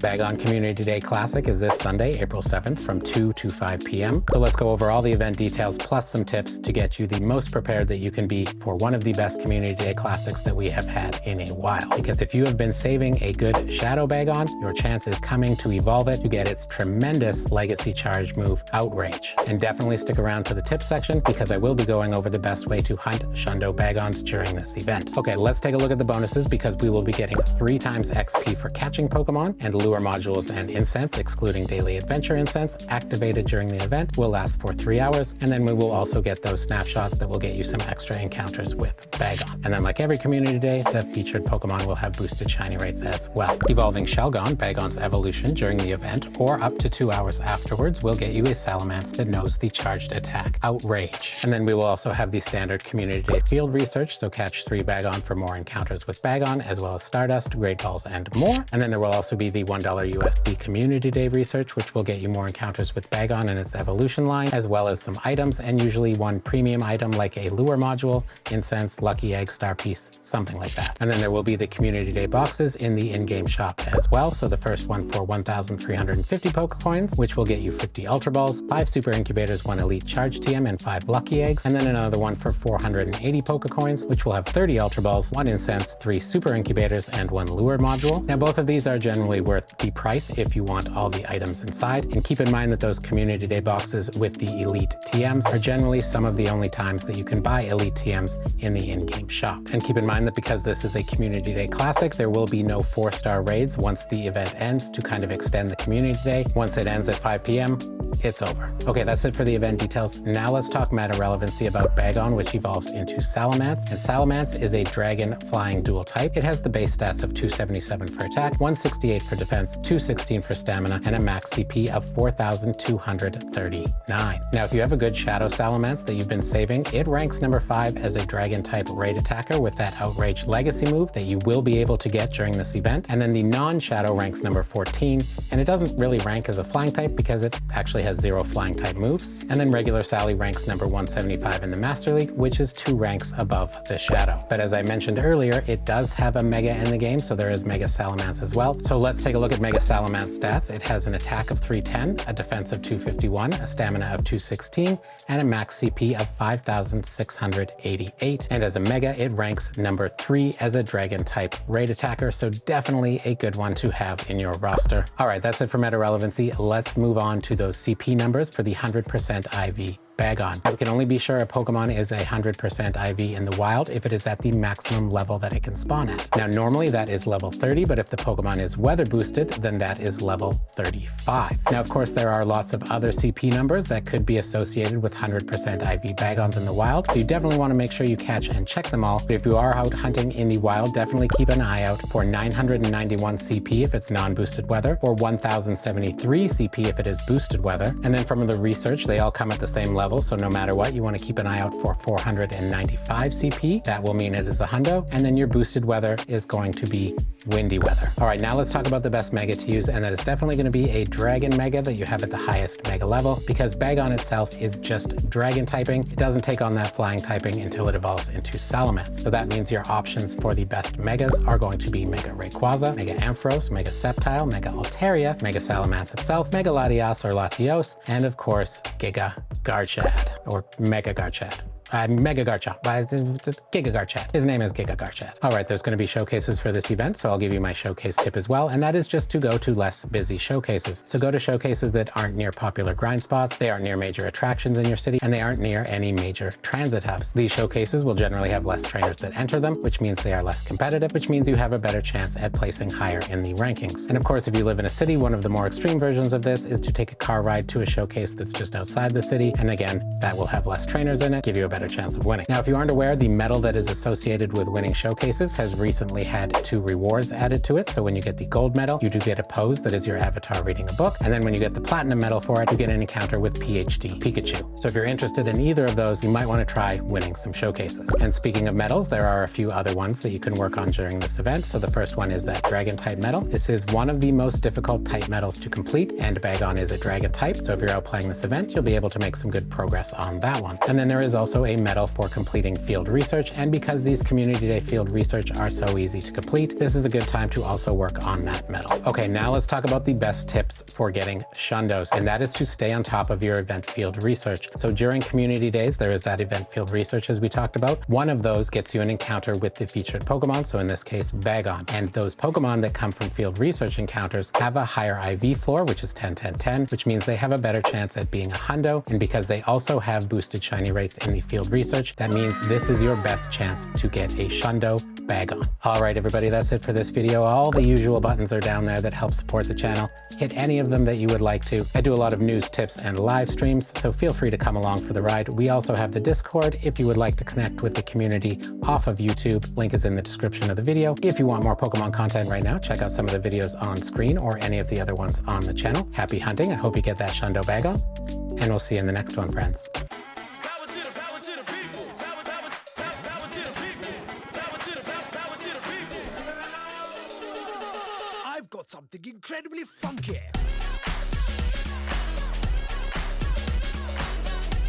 Bagon Community Day Classic is this Sunday, April 7th from 2 to 5 p.m. So let's go over all the event details plus some tips to get you the most prepared that you can be for one of the best Community Day Classics that we have had in a while. Because if you have been saving a good Shadow Bagon, your chance is coming to evolve it to get its tremendous Legacy Charge move, Outrage. And definitely stick around to the tips section because I will be going over the best way to hunt Shundo Bagons during this event. Okay, let's take a look at the bonuses because we will be getting 3 times XP for catching Pokemon, and lure modules and incense, excluding daily adventure incense, activated during the event will last for 3 hours, and then we will also get those snapshots that will get you some extra encounters with Bagon. And then like every community day, the featured Pokemon will have boosted shiny rates as well. Evolving Shelgon, Bagon's evolution during the event, or up to 2 hours afterwards, will get you a Salamence that knows the charged attack, Outrage. And then we will also have the standard community day field research, so catch 3 Bagon for more encounters with Bagon, as well as Stardust, Great Balls, and more. And then there will also be the $1 USD Community Day research, which will get you more encounters with Bagon and its evolution line, as well as some items, and usually one premium item like a lure module, incense, lucky egg, star piece, something like that. And then there will be the Community Day boxes in the in-game shop as well. So the first one for 1,350 Pokecoins, which will get you 50 Ultra Balls, 5 Super Incubators, 1 Elite Charge TM, and 5 Lucky Eggs. And then another one for 480 Pokecoins, which will have 30 Ultra Balls, 1 Incense, 3 Super Incubators, and 1 Lure module. Now both of these are generally worth the price if you want all the items inside. And keep in mind that those Community Day boxes with the Elite TMs are generally some of the only times that you can buy Elite TMs in the in-game shop. And keep in mind that because this is a Community Day Classic, there will be no 4-star raids once the event ends to kind of extend the Community Day. Once it ends at 5 p.m., it's over. Okay, that's it for the event details. Now let's talk meta-relevancy about Bagon, which evolves into Salamence. And Salamence is a dragon flying dual type. It has the base stats of 277 for attack, 168 for defense, 216 for stamina, and a max CP of 4,239. Now, if you have a good Shadow Salamence that you've been saving, it ranks number 5 as a dragon type raid attacker with that Outrage Legacy move that you will be able to get during this event. And then the non-Shadow ranks number 14, and it doesn't really rank as a flying type because it actually has 0 flying type moves. And then regular Sally ranks number 175 in the Master League, which is 2 ranks above the Shadow. But as I mentioned earlier, it does have a Mega in the game, so there is Mega Salamence as well. So let's take a look at Mega Salamence stats. It has an attack of 310, a defense of 251, a stamina of 216, and a max CP of 5,688. And as a Mega, it ranks number 3 as a dragon type raid attacker, so definitely a good one to have in your roster. All right, that's it for meta-relevancy. Let's move on to those CP numbers for the 100% IV Bagon. We can only be sure a Pokemon is 100% IV in the wild if it is at the maximum level that it can spawn at. Now, normally that is level 30, but if the Pokemon is weather boosted, then that is level 35. Now, of course, there are lots of other CP numbers that could be associated with 100% IV Bagons in the wild, so you definitely want to make sure you catch and check them all. But if you are out hunting in the wild, definitely keep an eye out for 991 CP if it's non-boosted weather, or 1,073 CP if it is boosted weather. And then from the research, they all come at the same level, so no matter what, you want to keep an eye out for 495 CP. That will mean it is a hundo, and then your boosted weather is going to be windy weather. All right, now let's talk about the best Mega to use, and that is definitely going to be a Dragon Mega that you have at the highest Mega level, because Bagon itself is just Dragon typing. It doesn't take on that flying typing until it evolves into Salamence. So that means your options for the best Megas are going to be Mega Rayquaza, Mega Ampharos, Mega Sceptile, Mega Altaria, Mega Salamence itself, Mega Latias or Latios, and of course, Giga Garchomp. Or Mega Garchomp. Mega Garchomp, but it's Giga Garchomp. His name is Giga Garchomp. All right, there's going to be showcases for this event, so I'll give you my showcase tip as well, and that is just to go to less busy showcases. So go to showcases that aren't near popular grind spots, they aren't near major attractions in your city, and they aren't near any major transit hubs. These showcases will generally have less trainers that enter them, which means they are less competitive, which means you have a better chance at placing higher in the rankings. And of course, if you live in a city, one of the more extreme versions of this is to take a car ride to a showcase that's just outside the city, and again, that will have less trainers in it, give you a better chance of winning. Now, if you aren't aware, the medal that is associated with winning showcases has recently had 2 rewards added to it. So when you get the gold medal, you do get a pose that is your avatar reading a book. And then when you get the platinum medal for it, you get an encounter with PhD Pikachu. So if you're interested in either of those, you might want to try winning some showcases. And speaking of medals, there are a few other ones that you can work on during this event. So the first one is that Dragon type medal. This is one of the most difficult type medals to complete, and Bagon is a Dragon type. So if you're out playing this event, you'll be able to make some good progress on that one. And then there is also also a medal for completing field research, and because these community day field research are so easy to complete, this is a good time to also work on that medal. Okay, now let's talk about the best tips for getting shundos, and that is to stay on top of your event field research. So during community days, there is that event field research as we talked about. One of those gets you an encounter with the featured Pokemon, so in this case, Bagon. And those Pokemon that come from field research encounters have a higher IV floor, which is 10, 10, 10, which means they have a better chance at being a hundo. And because they also have boosted shiny rates in the field research, that means this is your best chance to get a Shundo Bagon. All right, everybody, that's it for this video. All the usual buttons are down there that help support the channel. Hit any of them that you would like to. I do a lot of news, tips, and live streams, so feel free to come along for the ride. We also have the Discord if you would like to connect with the community off of YouTube. Link is in the description of the video. If you want more Pokemon content right now, check out some of the videos on screen or any of the other ones on the channel. Happy hunting. I hope you get that Shundo Bagon, and we'll see you in the next one, friends. I've got something incredibly funky.